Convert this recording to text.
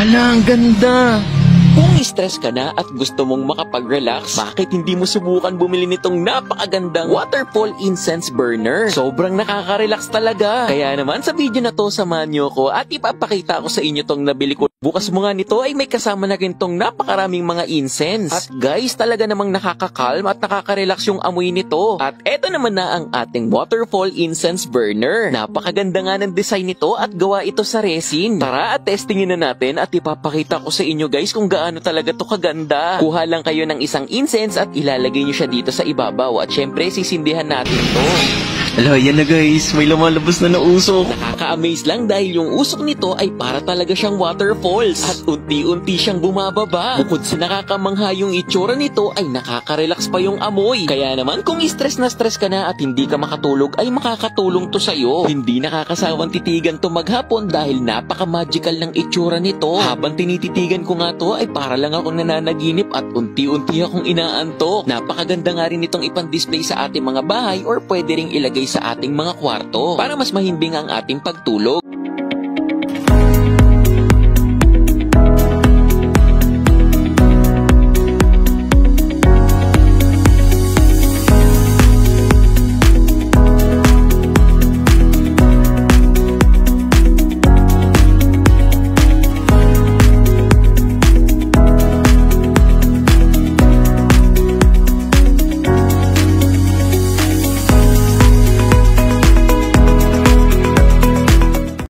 Hala, ang ganda! Kung stress ka na at gusto mong makapag-relax, bakit hindi mo subukan bumili nitong napakagandang waterfall incense burner? Sobrang nakaka-relax talaga. Kaya naman sa video na to, samahan niyo ko at ipapakita ko sa inyo tong nabili ko. Bukas mo nga nito ay may kasama na rin tong napakaraming mga incense. At guys, talaga namang nakaka-calm at nakaka-relax yung amoy nito. At eto naman na ang ating waterfall incense burner. Napakaganda nga ng design nito at gawa ito sa resin. Tara at testingin na natin at ipapakita ko sa inyo guys kung gaano talaga to kaganda. Kuha lang kayo ng isang incense at ilalagay nyo siya dito sa ibabaw at syempre sisindihan natin to. Hala, yan na guys, may lumalabas na usok. Nakaka-amaze lang dahil yung usok nito ay para talaga siyang waterfalls at unti-unti siyang bumababa. Bukod sa nakakamangha yung itsura nito ay nakaka-relax pa yung amoy. Kaya naman kung stress na stress ka na at hindi ka makatulog ay makakatulong to sa'yo. Hindi nakakasawang titigan to maghapon dahil napaka-magical ng itsura nito. Habang tinititigan ko nga to ay para lang akong nananaginip at unti-unti akong inaantok. Napakaganda nga rin itong ipang-display sa ating mga bahay or pwede ring ilagay sa ating mga kwarto para mas mahimbing ang ating pagtulog.